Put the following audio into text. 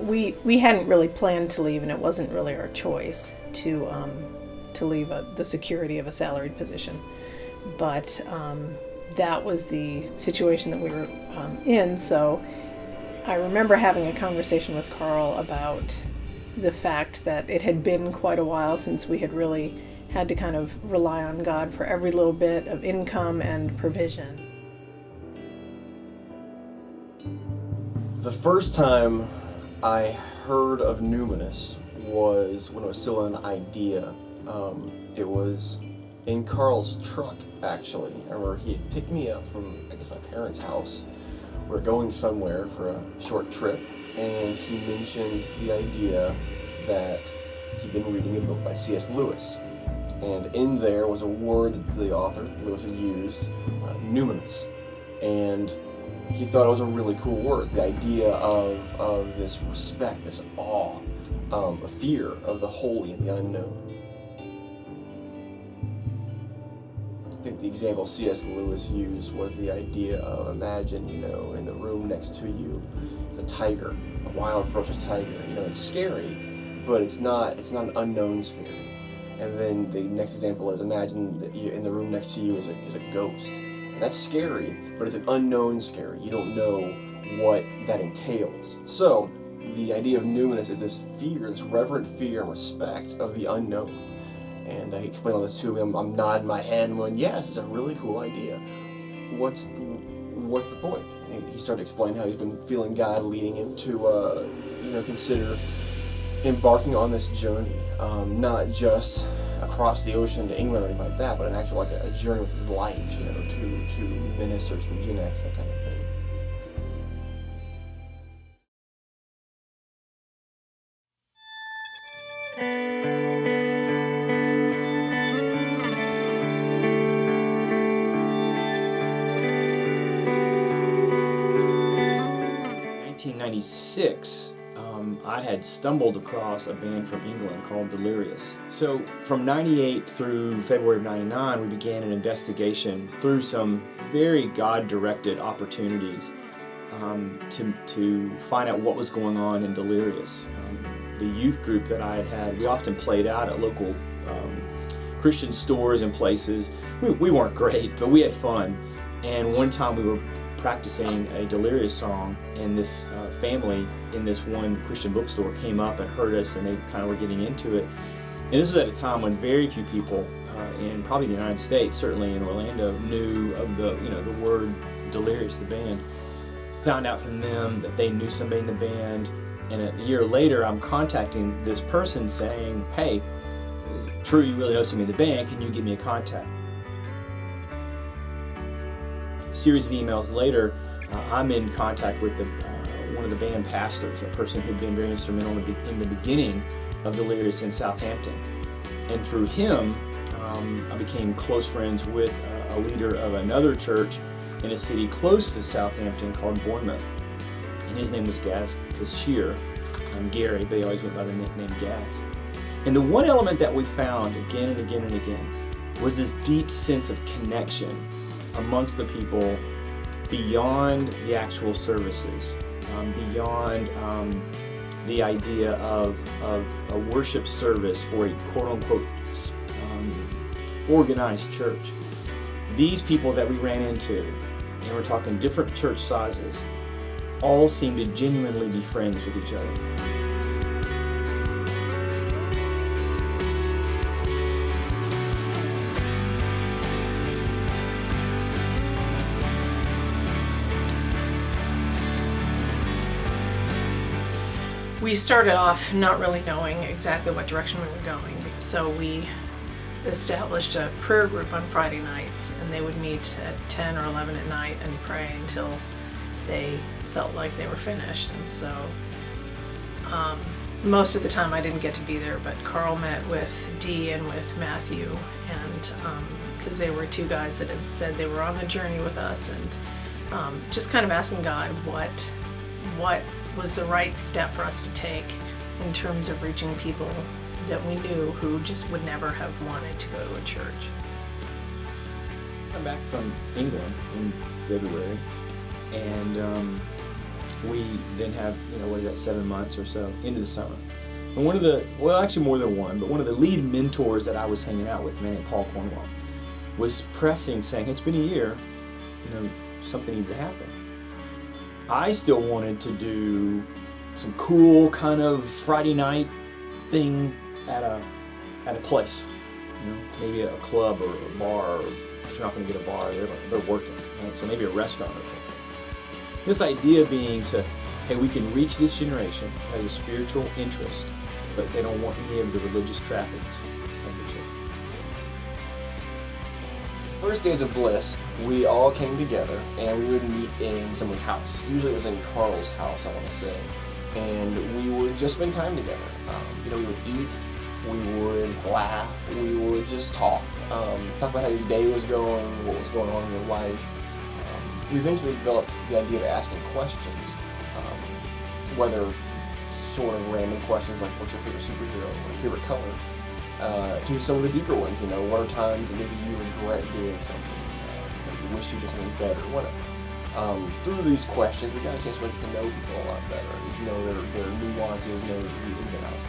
we hadn't really planned to leave, and it wasn't really our choice to leave the security of a salaried position. But that was the situation that we were in. So I remember having a conversation with Carl about the fact that it had been quite a while since we had really had to kind of rely on God for every little bit of income and provision. The first time I heard of Numinous was when it was still an idea. It was in Carl's truck, actually. I remember he had picked me up from, I guess, my parents' house. We were going somewhere for a short trip, and he mentioned the idea that he'd been reading a book by C.S. Lewis. And in there was a word that the author, Lewis, had used, numinous. And he thought it was a really cool word. The idea of this respect, this awe, a fear of the holy and the unknown. I think the example C.S. Lewis used was the idea of, imagine, in the room next to you is a tiger, a wild, ferocious tiger. It's scary, but it's not an unknown scary. And then the next example is, imagine that in the room next to you is a ghost. And that's scary, but it's an unknown scary. You don't know what that entails. So the idea of numinous is this fear, this reverent fear and respect of the unknown. And I explained all this to him. I'm nodding my head and going, yes, it's a really cool idea. What's the point? And he started explaining how he's been feeling God leading him to, consider embarking on this journey, not just across the ocean to England or anything like that, but an actual a journey with his life, to minister to the Gen X, that kind of thing. In 1996, I had stumbled across a band from England called Delirious. So from 98 through February of 99, we began an investigation through some very God-directed opportunities to find out what was going on in Delirious. The youth group that I had, we often played out at local Christian stores and places. We weren't great, but we had fun. And one time we were practicing a Delirious song, and this family in this one Christian bookstore came up and heard us, and they kind of were getting into it. And this was at a time when very few people in probably the United States, certainly in Orlando, knew of the word Delirious, the band. Found out from them that they knew somebody in the band, and a year later I'm contacting this person saying, hey, is it true you really know somebody in the band? Can you give me a contact? A series of emails later, I'm in contact with one of the band pastors, a person who'd been very instrumental in the beginning of Delirious in Southampton. And through him, I became close friends with a leader of another church in a city close to Southampton called Bournemouth. And his name was Gaz Kashir. Gary, but he always went by the nickname Gaz. And the one element that we found again and again and again was this deep sense of connection amongst the people beyond the actual services, beyond the idea of a worship service or a quote-unquote organized church. These people that we ran into, and we're talking different church sizes, all seemed to genuinely be friends with each other. We started off not really knowing exactly what direction we were going, so we established a prayer group on Friday nights, and they would meet at 10 or 11 at night and pray until they felt like they were finished. And so most of the time I didn't get to be there, but Carl met with Dee and with Matthew, and because they were two guys that had said they were on the journey with us, and just kind of asking God what was the right step for us to take in terms of reaching people that we knew who just would never have wanted to go to a church. I'm back from England in February, and we then have, 7 months or so into the summer. And one of the, actually more than one, but one of the lead mentors that I was hanging out with, a man named Paul Cornwell, was pressing, saying, hey, it's been a year, something needs to happen. I still wanted to do some cool kind of Friday night thing at a place, maybe a club or a bar, or if you're not going to get a bar, they're working, right? So maybe a restaurant or something. This idea being to, hey, we can reach this generation who has a spiritual interest, but they don't want any of the religious trappings of the church. First days of Bliss, we all came together and we would meet in someone's house. Usually it was in Carl's house, I want to say. And we would just spend time together. We would eat, we would laugh, we would just talk. Talk about how your day was going, what was going on in your life. We eventually developed the idea of asking questions, whether sort of random questions like what's your favorite superhero or favorite color, to some of the deeper ones, what are times that maybe you regret doing something, that you wish you did something better, whatever. Through these questions, we got a chance to get to know people a lot better, know their nuances, know the ins and outs.